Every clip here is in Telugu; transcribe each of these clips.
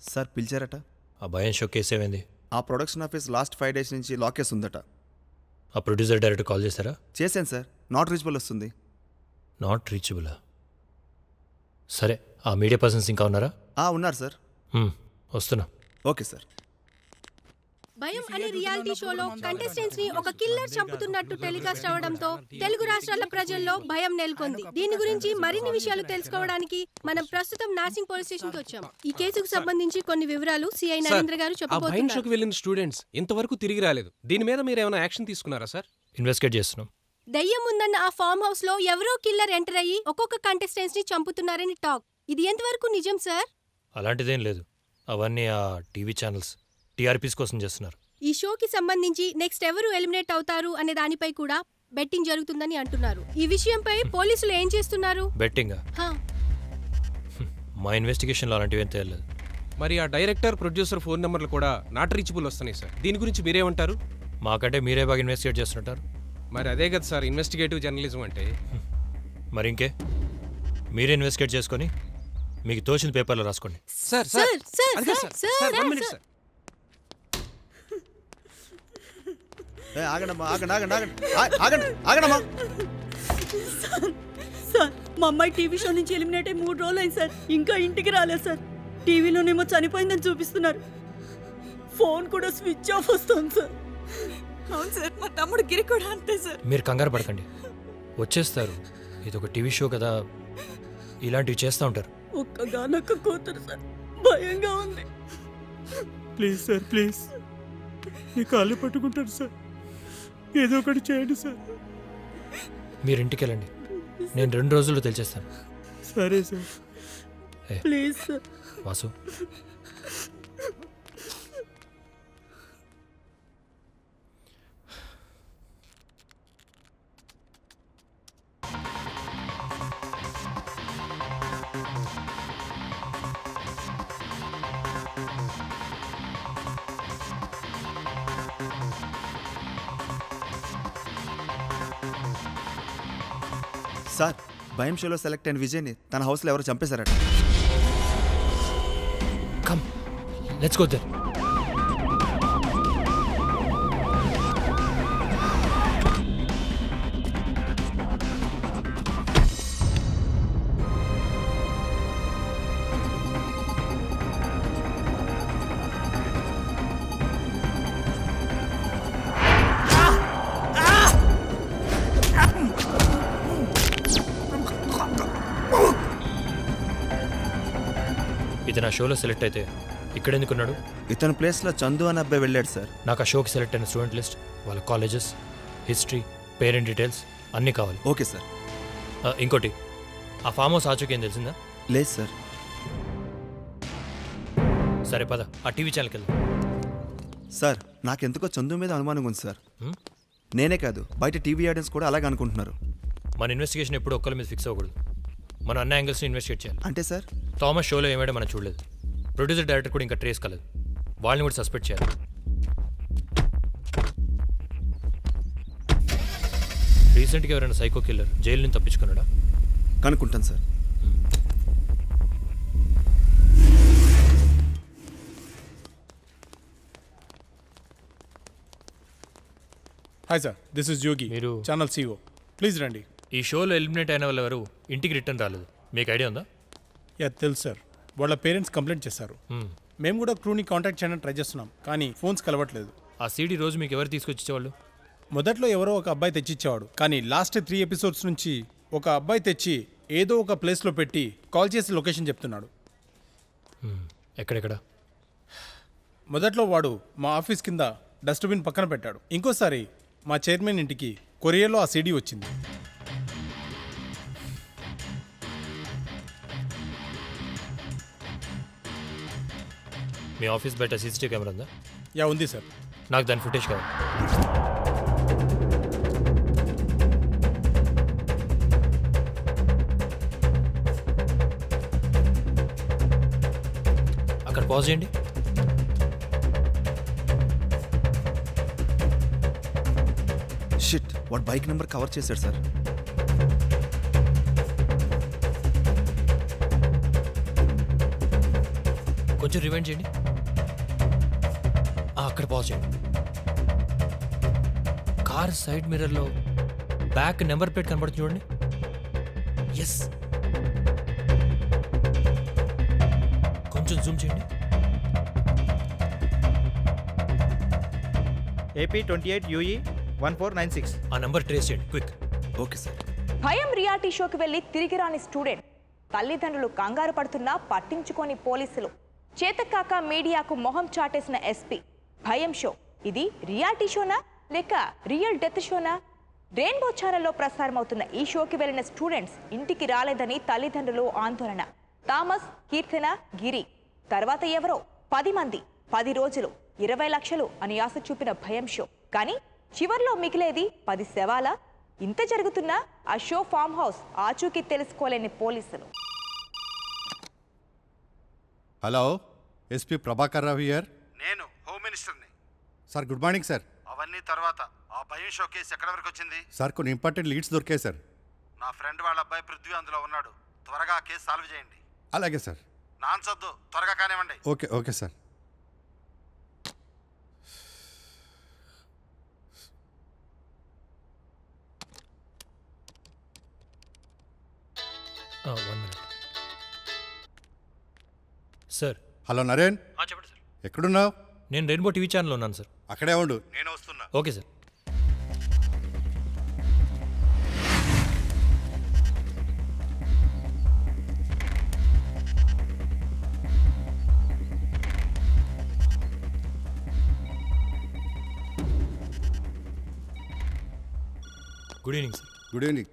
సార్ పిలిచారట. ఆ భయం షో కేసు ఏమైంది? ఆ ప్రొడక్షన్ ఆఫీస్ లాస్ట్ 5 days నుంచి లాకేస్ ఉందట. ఆ ప్రొడ్యూసర్ డైరెక్టర్ కాల్ చేశారా? చేశాను సార్, నాట్ రీచబుల్ వస్తుంది. నాట్ రీచబులా? సరే, ఆ మీడియా పర్సన్స్ ఇంకా ఉన్నారా? ఉన్నారు సార్. వస్తున్నా. Okay sir. భయం అనే రియాలిటీ షోలో కంటెస్టెంట్స్ ని ఒక కిల్లర్ చంపుతున్నట్టు టెలికాస్ట్ అవడంతో తెలుగు రాష్ట్రాల ప్రజల్లో భయం నెలకొంది. దీని గురించి మరిన్ని విషయాలు తెలుసుకోవడానికి మనం ప్రస్తుతం నాసింగ్ పోలీస్ స్టేషన్ కి వచ్చాం. ఈ కేసుకు సంబంధించి కొన్ని వివరాలు సిఐ నరేంద్ర గారు చెప్పబోతున్నారు. వెళ్ళిన స్టూడెంట్స్ ఇంతవరకు తిరిగి రాలేదు. దీని మీద మీరు ఏమైనా యాక్షన్ తీసుకున్నారా సార్? ఇన్వెస్టిగేట్ చేస్తున్నాం. దయ్యం ఉందన్న ఆ ఫామ్ హౌస్ లో ఎవరో కిల్లర్ ఎంటర్ అయ్యి ఒక్కొక్క కంటెస్టెంట్స్ ని చంపుతున్నారని టాక్. ఇది ఎంతవరకు నిజం సార్? అలాంటిదేం లేదు. అవన్నీ ఆ టీవీ ఛానల్స్ టీఆర్పీస్ కోసం చేస్తున్నారు. ఈ షోకి సంబంధించి నెక్స్ట్ ఎవరు ఎలిమినేట్ అవుతారు అనే దానిపై కూడా బెట్టింగ్ జరుగుతుందని అంటున్నారు. ఈ విషయంపై పోలీసులు ఏం చేస్తున్నారు? బెట్టింగ్? మా ఇన్వెస్టిగేషన్ లో అలాంటివేం తేలేదు. మరి ఆ డైరెక్టర్ ప్రొడ్యూసర్ ఫోన్ నెంబర్లు కూడా నాట్ రీచబుల్ వస్తున్నాయి సార్. దీని గురించి మీరేమంటారు? మాకంటే మీరే బాగా ఇన్వెస్టిగేట్ చేస్తుంటారు. మరి అదే కదా సార్ ఇన్వెస్టిగేటివ్ జర్నలిజం అంటే. మరి ఇంకే, మీరే ఇన్వెస్టిగేట్ చేసుకొని మీకు తోచిన పేపర్లో రాసుకోండి. Sir sir sir 1 minute sir. Sir మా అమ్మాయి టీవీ షో నుంచి ఎలిమినేట్ అయ్యి 3 రోజులు అయింది సార్. ఇంకా ఇంటికి రాలేదు సార్. టీవీలోనేమో చనిపోయిందని చూపిస్తున్నారు. ఫోన్ కూడా స్విచ్ ఆఫ్ వస్తుంది సార్. అవును సార్, మా తమ్ముడు గిరి కూడా అంతే సార్. మీరు కంగారు పడకండి, వచ్చేస్తారు. ఇది ఒక టీవీ షో కదా, ఇలాంటివి చేస్తూ ఉంటారు. ఒక్కగానొక్క కూతురు సార్, భయంగా ఉంది. ప్లీజ్ సార్, ప్లీజ్ నీ కాళ్ళు పట్టుకుంటాను సార్, ఏదో ఒకటి చేయండి సార్. మీరు ఇంటికి వెళ్ళండి, నేను 2 రోజుల్లో తెలిచేస్తాను. సరే sir. Please sir. Vasu, sir, భయం షోలో సెలెక్ట్ అయిన విజయ్ని తన హౌస్లో ఎవరు చంపేశారట. Come let's go there. ఇతను ఆ షోలో సెలెక్ట్ అయితే ఇక్కడెందుకున్నాడు? ఇతని ప్లేస్లో చందు అనే అబ్బాయి వెళ్ళాడు సార్. నాకు ఆ షోకి సెలెక్ట్ అయిన స్టూడెంట్ లిస్ట్, వాళ్ళ కాలేజెస్, హిస్టరీ, పేరెంట్ డీటెయిల్స్ అన్నీ కావాలి. Okay sir. ఇంకోటి, ఆ ఫామ్ హౌస్ ఆచూకీ ఏం తెలిసిందా? లేదు సార్. సరే పద, ఆ టీవీ ఛానల్కి వెళ్దాం. సార్, నాకెందుకో చందు మీద అనుమానంగా ఉంది సార్. నేనే కాదు, బయట టీవీ ఆడియన్స్ కూడా అలాగే అనుకుంటున్నారు. మన ఇన్వెస్టిగేషన్ ఎప్పుడు ఒక్కరి మీద ఫిక్స్ అవ్వకూడదు. మనం అన్ని యాంగిల్స్ని ఇన్వెస్టిగేట్ చేయాలి. అంటే సార్, థామస్ షోలో ఏమైనా మనం చూడలేదు, ప్రొడ్యూసర్ డైరెక్టర్ కూడా ఇంకా ట్రేస్ కాలేదు, వాళ్ళని కూడా సస్పెక్ట్ చేయాలి. రీసెంట్గా ఎవరైనా సైకో కిల్లర్ జైలు నుంచి తప్పించుకున్నాడా? కనుక్కుంటాను sir. Hi sir, this is Jogi, మీరు ఛానల్ CEO. ప్లీజ్ రండి. ఈ షోలో ఎలిమినేట్ అయిన వాళ్ళు ఎవరు ఇంటికి రిటర్న్ రాలేదు, మీకు ఐడియా ఉందా? యా తెలుసు సార్, వాళ్ళ పేరెంట్స్ కంప్లైంట్ చేశారు. మేము కూడా క్రూని కాంటాక్ట్ చేయడానికి ట్రై చేస్తున్నాం, కానీ ఫోన్స్ కలవట్లేదు. ఆ సీడీ రోజు మీకు ఎవరు తీసుకొచ్చేవాళ్ళు? మొదట్లో ఎవరో ఒక అబ్బాయి తెచ్చిచ్చేవాడు, కానీ లాస్ట్ 3 episodes నుంచి ఒక అబ్బాయి తెచ్చి ఏదో ఒక ప్లేస్లో పెట్టి కాల్ చేసి లొకేషన్ చెప్తున్నాడు. ఎక్కడెక్కడ? మొదట్లో వాడు మా ఆఫీస్ కింద డస్ట్బిన్ పక్కన పెట్టాడు. ఇంకోసారి మా చైర్మన్ ఇంటికి కొరియర్లో ఆ సీడీ వచ్చింది. మీ ఆఫీస్ బయట సీసీటీవీ కెమెరా ఉందా? యా ఉంది సార్. నాకు దాని ఫుటేజ్ కావాలి. అక్కడ పాజ్ చేయండి. షిట్, వాడు బైక్ నెంబర్ కవర్ చేశాడు సార్. కొంచెం రివైండ్ చేయండి. అక్కడ పాజ్ చేయండి. కార్ సైడ్ మిర్రర్లో బ్యాక్ నెంబర్ ప్లేట్ కనబడుతుంది చూడండి. ఎస్, కొంచెం జూమ్ చేయండి. AP 28 UE 1496. ఆ నెంబర్ ట్రేస్ చేయండి క్విక్. Okay sir. భయం రియాలిటీ షోకి వెళ్లి తిరిగి రాని స్టూడెంట్, తల్లిదండ్రులు కంగారు పడుతున్నా పట్టించుకోని పోలీసులు, చేతకాక మీడియాకు మొహం చాటేసిన ఎస్పీ. భయం షో ఇది రియాలిటీ షోనా లేక రియల్ డెత్ షోనా? రెయిన్బో ఛానల్లో ప్రసారమవుతున్న ఈ షోకి వెళ్లిన స్టూడెంట్స్ ఇంటికి రాలేదని తల్లిదండ్రులు ఆందోళన. థామస్, కీర్తన, గిరి తర్వాత ఎవరో 10 మంది 10 రోజులు 20 లక్షలు అని ఆశ చూపిన భయం షో. కానీ చివర్లో మిగిలేది 10 శవాల. ఇంత జరుగుతున్నా ఆ షో ఫామ్ హౌస్ ఆచూకీ తెలుసుకోలేని పోలీసులు. Hello, SP Prabhakar Rao here. నేను హోమ్ మినిస్టర్ని. Sir good morning sir. అవన్నీ తర్వాత ఆ భయం షో కేసు ఎక్కడి వరకు వచ్చింది? సార్ కొన్ని ఇంపార్టెంట్ లీడ్స్ దొరికాయి సార్. నా ఫ్రెండ్ వాళ్ళ అబ్బాయి పృథ్వీ అందులో ఉన్నాడు. త్వరగా ఆ కేసు సాల్వ్ చేయండి. అలాగే సార్. నాన్సొద్దు, త్వరగా కానివ్వండి. Okay okay sir. Sir. Hello Naren. చెప్పండి సార్. ఎక్కడున్నావు? నేను రెయిన్బో టీవీ ఛానల్లో ఉన్నాను సార్. అక్కడే ఉండు, నేను వస్తున్నా. Okay sir. Good evening sir. Good evening.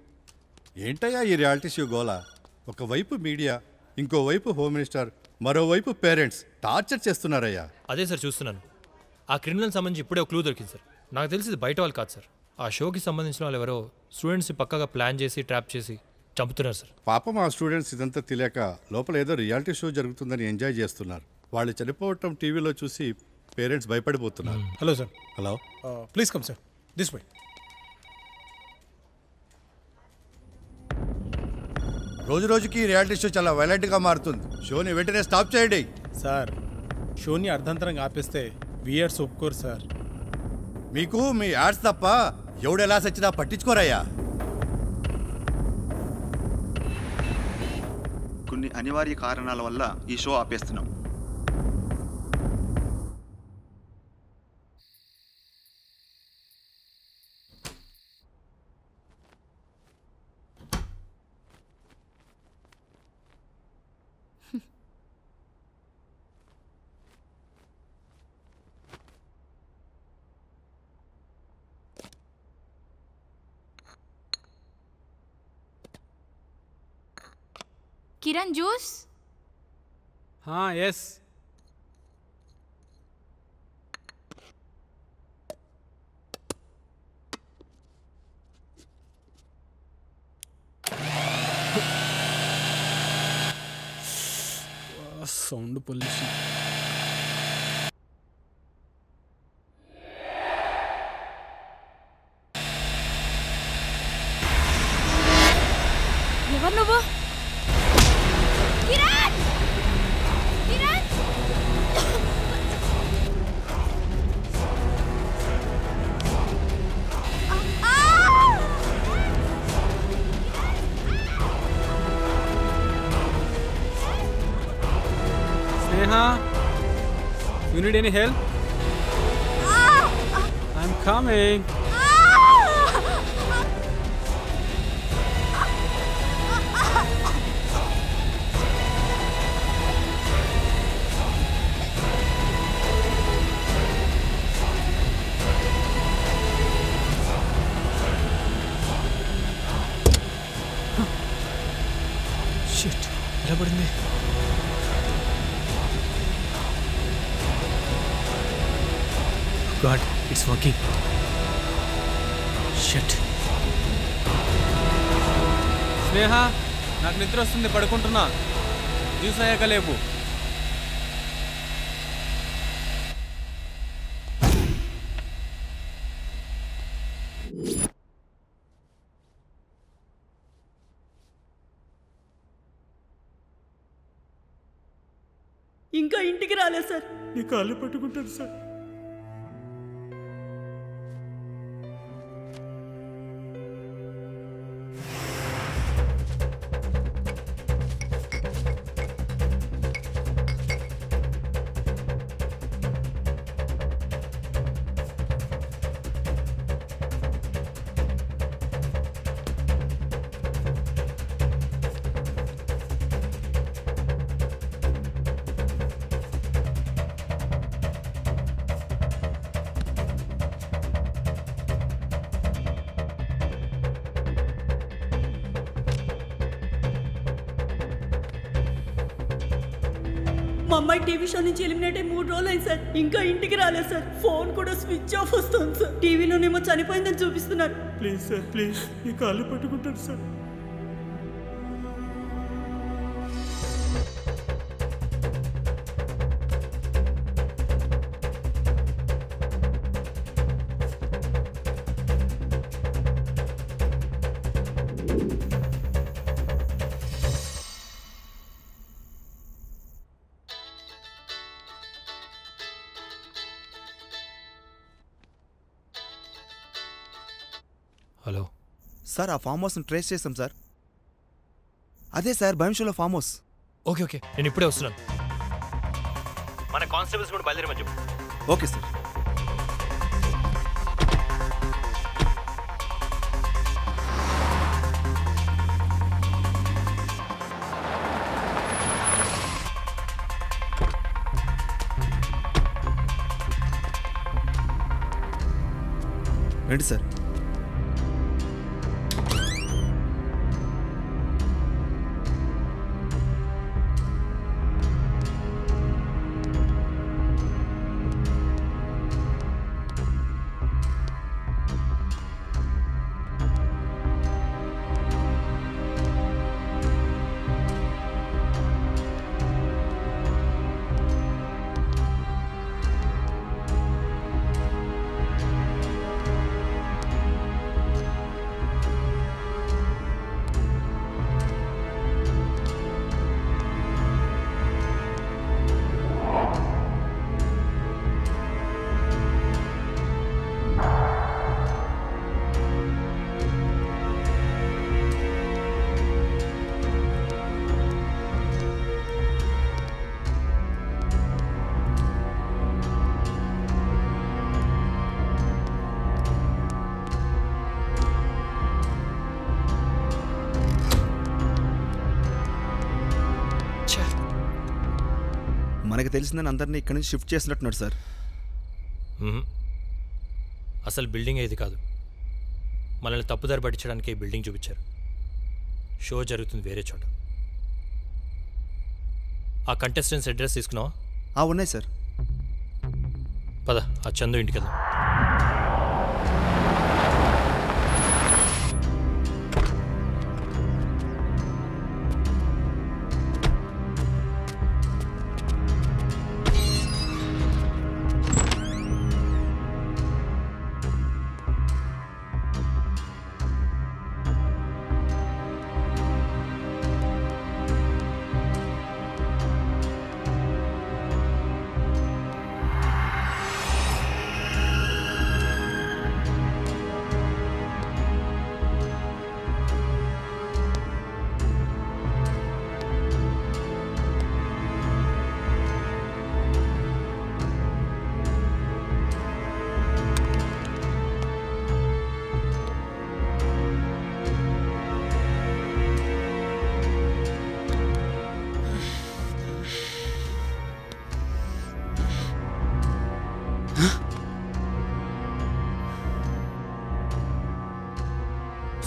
ఏంటయ్యా ఈ రియాలిటీ షో గోలా? ఒకవైపు మీడియా, ఇంకోవైపు హోమ్ మినిస్టర్, మరోవైపు పేరెంట్స్ టార్చర్ చేస్తున్నారయ్యా. అదే సార్ చూస్తున్నాను. ఆ క్రిమినల్ సంబంధించి ఇప్పుడే ఒక క్లూ దొరికింది సార్. నాకు తెలిసి ఇది బయట వాళ్ళు కాదు సార్. ఆ షోకి సంబంధించిన వాళ్ళు ఎవరో స్టూడెంట్స్ని పక్కగా ప్లాన్ చేసి ట్రాప్ చేసి చంపుతున్నారు సార్. పాపం ఆ స్టూడెంట్స్ ఇదంతా తెలియక లోపల ఏదో రియాలిటీ షో జరుగుతుందని ఎంజాయ్ చేస్తున్నారు. వాళ్ళు చనిపోవటం టీవీలో చూసి పేరెంట్స్ భయపడిపోతున్నారు. Hello sir. Hello, please come sir, this way. రోజు రోజుకి రియాలిటీ షో చాలా వైలెంట్గా మారుతుంది. షోని వెంటనే స్టాప్ చేయండి. సార్, షోని అర్ధంతరంగా ఆపేస్తే వియర్స్ ఒప్పుకోరు సార్. మీకు మీ యాడ్స్ తప్ప ఎవడెలా సచ్చినా పట్టించుకోరయ్యా. కొన్ని అనివార్య కారణాల వల్ల ఈ షో ఆపేస్తున్నాం. किरण जूस? हाँ यस. Sound pollution. ఎవరు నువ్వు? Kiran! Kiran! Sneha, you need any help? I'm coming. Shit, ఎలా పడింది? God, it's working. షిట్. స్నేహ, నాకు నిద్ర వస్తుంది, పడుకుంటున్నా. జ్యూస్ అయ్యాక లేపు. ఇంకా ఇంటికి రాలేదు సార్. నీ కాళ్ళు పట్టుకుంటాను సార్. మా అమ్మాయి టీవీ షో నుంచి ఎలిమినేట్ అయ్యి 3 రోజులు అయింది సార్. ఇంకా ఇంటికి రాలేదు సార్. ఫోన్ కూడా స్విచ్ ఆఫ్ వస్తుంది సార్. టీవీలోనేమో చనిపోయిందని చూపిస్తున్నారు. ప్లీజ్ సార్, ప్లీజ్ నీ కాళ్ళు పట్టుకుంటాను సార్. హలో సార్, ఆ ఫామ్ హౌస్ని ట్రేస్ చేసాం సార్. అదే సార్, భయం షోలో ఫామ్ హౌస్. ఓకే ఓకే, నేను ఇప్పుడే వస్తున్నాను. మన కానిస్టేబుల్స్ కూడా బయలుదేరమని చెప్పు. Okay sir. రండి సార్. మనకు తెలిసిందని అందరినీ ఇక్కడి నుంచి షిఫ్ట్ చేసినట్టున్నాడు సార్. అసలు బిల్డింగ్ ఏది కాదు, మనల్ని తప్పుదారి పట్టించడానికి ఈ బిల్డింగ్ చూపించారు. షో జరుగుతుంది వేరే చోట. ఆ కంటెస్టెంట్స్ అడ్రస్ తీసుకున్నావా? ఉన్నాయి సార్. పద, ఆ చందు ఇంటికి వెళ్దాం.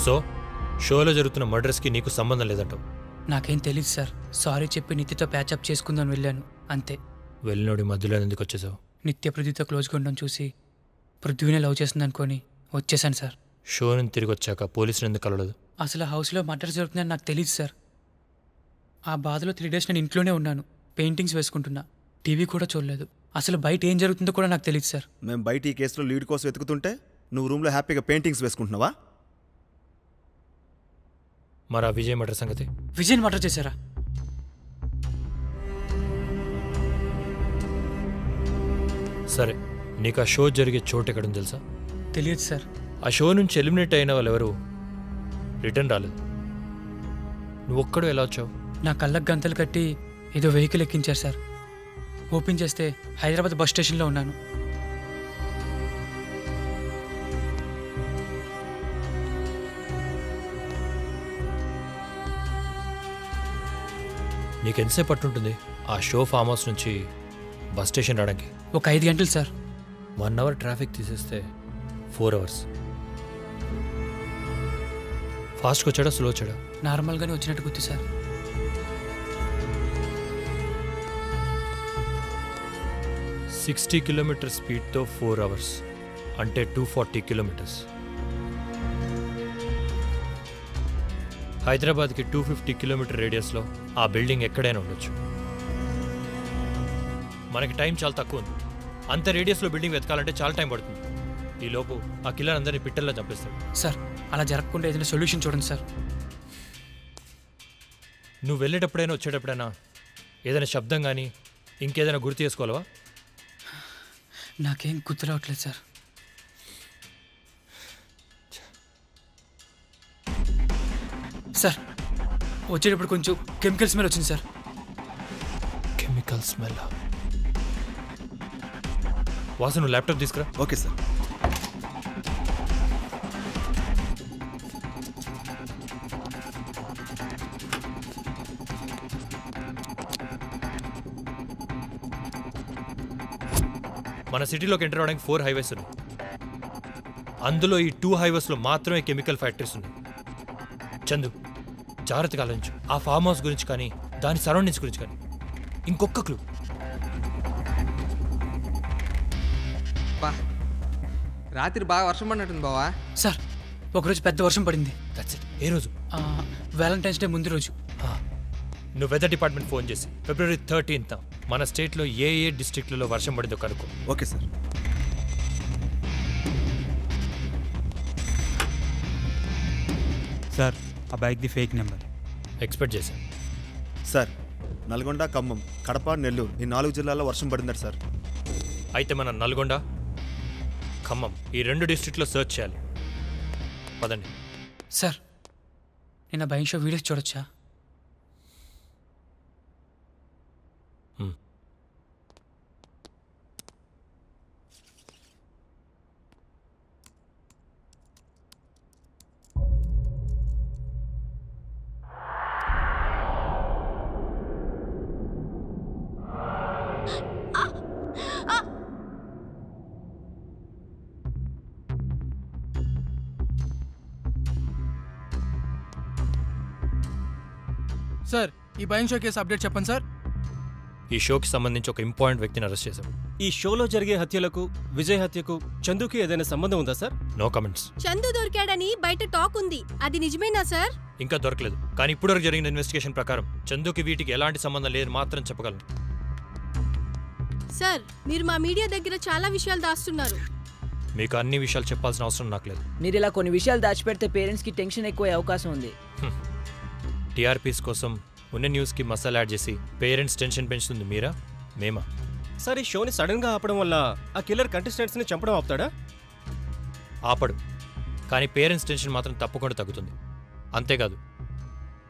సో షోలో జరుగుతున్న మర్డర్స్కి నీకు సంబంధం లేదంటావు? నాకేం తెలియదు సార్. సారీ చెప్పి నిత్యతో ప్యాచప్ చేసుకుందాని వెళ్ళాను అంతే. వెళ్ళినోడి మధ్యలో ఎందుకు వచ్చేసావు? నిత్య పృథ్వీతో క్లోజ్గా ఉండడం చూసి పృథ్వీనే లవ్ చేస్తుంది అనుకొని వచ్చేసాను సార్. షో నుంచి తిరిగి వచ్చాక పోలీసులు ఎందుకు కలవలేదు? అసలు హౌస్లో మర్డర్ జరుగుతుందని నాకు తెలియదు సార్. ఆ బాధలో 3 days నేను ఇంట్లోనే ఉన్నాను. పెయింటింగ్స్ వేసుకుంటున్నా, టీవీ కూడా చూడలేదు. అసలు బయట ఏం జరుగుతుందో కూడా నాకు తెలియదు సార్. మేము బయట ఈ కేసులో లీడ్ కోసం వెతుకుతుంటే నువ్వు రూమ్లో హ్యాపీగా పెయింటింగ్స్ వేసుకుంటున్నావా? మరి ఆ విజయ్ మర్డర్ సంగతి? విజయ్ మర్డర్ చేశారా? సరే, నీకు ఆ షో జరిగే చోటు ఎక్కడుంది తెలుసా? తెలియదు సార్. ఆ షో నుంచి ఎలిమినేట్ అయిన వాళ్ళు ఎవరు రిటర్న్ రాలేదు. నువ్వు ఒక్కడు ఎలా వచ్చావు? నా కళ్ళకు గంతలు కట్టి ఏదో వెహికల్ ఎక్కించారు సార్. ఓపెన్ చేస్తే హైదరాబాద్ బస్ స్టేషన్లో ఉన్నాను. నీకు ఎంతసేపు పట్టుంటుంది ఆ షో ఫామ్ హౌస్ నుంచి బస్ స్టేషన్ రావడానికి? ఒక 5 గంటలు సార్. 1 అవర్ ట్రాఫిక్ తీసేస్తే 4 అవర్స్. ఫాస్ట్గా వచ్చాడా స్లో వచ్చాడా? నార్మల్గానే వచ్చినట్టు గుర్తు సార్. $60 కిలోమీటర్ స్పీడ్తో 4 అవర్స్ అంటే 240 కిలోమీటర్స్. హైదరాబాద్కి 250 కిలోమీటర్ రేడియస్లో ఆ బిల్డింగ్ ఎక్కడైనా ఉండొచ్చు. మనకి టైం చాలా తక్కువ ఉంది. అంత రేడియస్లో బిల్డింగ్ వెతకాలంటే చాలా టైం పడుతుంది. ఈలోపు ఆ కిల్లర్ అందరినీ పిట్టల్లో చంపేస్తాడు. సార్ అలా జరగకుండా ఏదైనా సొల్యూషన్ చూడండి సార్. నువ్వు వెళ్ళేటప్పుడైనా వచ్చేటప్పుడైనా ఏదైనా శబ్దం కానీ ఇంకేదైనా గుర్తు చేసుకోవాలవా? నాకేం గుర్తు రావట్లేదు సార్. సార్ వచ్చేటప్పుడు కొంచెం కెమికల్ స్మెల్ వచ్చింది సార్. Chemical smell? వాసు నువ్వు ల్యాప్టాప్ తీసుకురా. Okay sir. మన సిటీలోకి ఎంటర్ అవడానికి 4 హైవేస్ ఉన్నాయి. అందులో ఈ 2 హైవేస్లో మాత్రమే కెమికల్ ఫ్యాక్టరీస్ ఉన్నాయి. చందు, జాగ్రత్తగా ఆలోచించు. ఆ ఫామ్ హౌస్ గురించి కానీ దాని సరౌండింగ్స్ గురించి కానీ. ఇంకొక క్లూ. రాత్రి బాగా వర్షం పడినట్టుంది బావా. సార్ ఒకరోజు పెద్ద వర్షం పడింది. ఏ రోజు? వ్యాలంటైన్స్ డే ముందు రోజు. నువ్వు వెదర్ డిపార్ట్మెంట్ ఫోన్ చేసి February 13th మన స్టేట్లో ఏ డిస్ట్రిక్ట్లలో వర్షం పడిందో కనుక్కో. Okay sir. సార్ ఆ బైక్ది ఫేక్ నెంబర్. ఎక్స్పెక్ట్ చేశాను సార్. నల్గొండ, ఖమ్మం, కడప, నెల్లూరు ఈ 4 జిల్లాల్లో వర్షం పడిందట సార్. అయితే మనం నల్గొండ, ఖమ్మం ఈ 2 డిస్ట్రిక్ట్లో సర్చ్ చేయాలి. పదండి. సార్ నేను భయం షో వీడియోస్ చూడొచ్చా? సార్ ఈ భయం షో కేసు అప్డేట్ చెప్పండి సార్. ఈ షోకి సంబంధించి ఒక ఇంపార్టెంట్ వ్యక్తిని అరెస్ట్ చేశాం. ఈ షోలో జరిగే హత్యలకు, విజయ్ హత్యకు చందుకి ఏదైనా సంబంధం ఉందా సార్? No comments. చందు దొరికాడని బయట టాక్ ఉంది, అది నిజమేనా సార్? ఇంకా దొరకలేదు, కానీ ఇప్పటివరకు జరిగిన ఇన్వెస్టిగేషన్ ప్రకారం చందుకి వీటికి ఎలాంటి సంబంధం లేదని మాత్రం చెప్పగలను. సార్ మీరు మా మీడియా దగ్గర చాలా విషయాలు దాస్తున్నారు. మీకు అన్ని విషయాలు చెప్పాల్సిన అవసరం నాకు లేదు. మీరు ఇలా కొన్ని విషయాలు దాచిపెడితే పేరెంట్స్కి టెన్షన్ ఎక్కువ అవకాశం ఉంది. టీఆర్పీస్ కోసం ఉన్న న్యూస్కి మసాలా యాడ్ చేసి పేరెంట్స్ టెన్షన్ పెంచుతుంది మీరా, మేమా? సార్ ఈ షోని సడన్గా ఆపడం వల్ల ఆ కిల్లర్ కంటెస్టెంట్స్ని చంపడం ఆపుతాడా? ఆపడు, కానీ పేరెంట్స్ టెన్షన్ మాత్రం తప్పకుండా తగ్గుతుంది. అంతేకాదు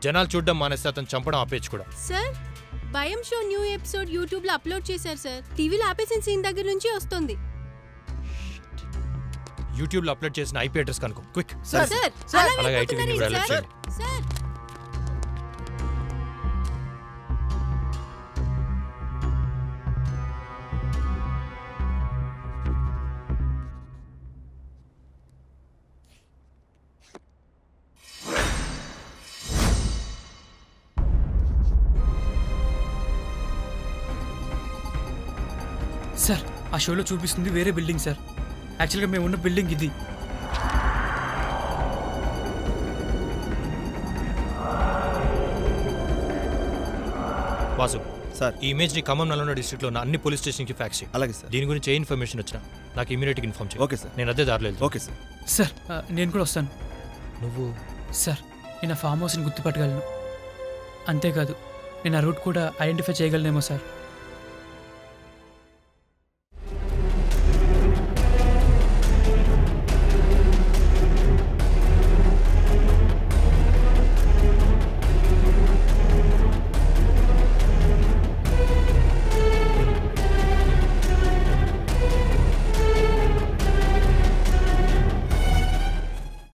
జనాలు చూడడం మానేస్తే అతను చంపడం ఆపేచ్చు కూడా. సార్ భయం షో న్యూ ఎపిసోడ్ యూట్యూబ్లో అప్లోడ్ చేశారు సార్. టీవీలో ఆపేసిన సీన్ దగ్గర నుంచి వస్తుంది. యూట్యూబ్లో అప్లోడ్ చేసిన ఐపీ అడ్రస్ కనుక్కో క్విక్. సార్ అలాగే ఐటీవీని కూడా అలర్ట్ చేయండి. సార్ సార్ ఆ షోలో చూపిస్తుంది వేరే బిల్డింగ్ సార్. యాక్చువల్గా మేము ఉన్న బిల్డింగ్ ఇది. వాసు సార్, ఈ ఇమేజ్ ని ఖమ్మం నల్గొండ డిస్ట్రిక్ట్లో ఉన్న అన్ని పోలీస్ స్టేషన్కి ఫ్యాక్స్ చేయి. అలాగే సార్. దీని గురించి ఏ ఇన్ఫర్మేషన్ వచ్చినా నాకు ఇమీడియట్గా ఇన్ఫార్మ్ చేయి. Okay sir. నేను అదే దారిలో వెళ్తాను. Okay sir. సార్ నేను కూడా వస్తాను. నువ్వు? సార్ నేను ఆ ఫామ్ హౌస్ని గుర్తుపట్టగలను. అంతేకాదు నేను ఆ రూట్ కూడా ఐడెంటిఫై చేయగలనేమో సార్.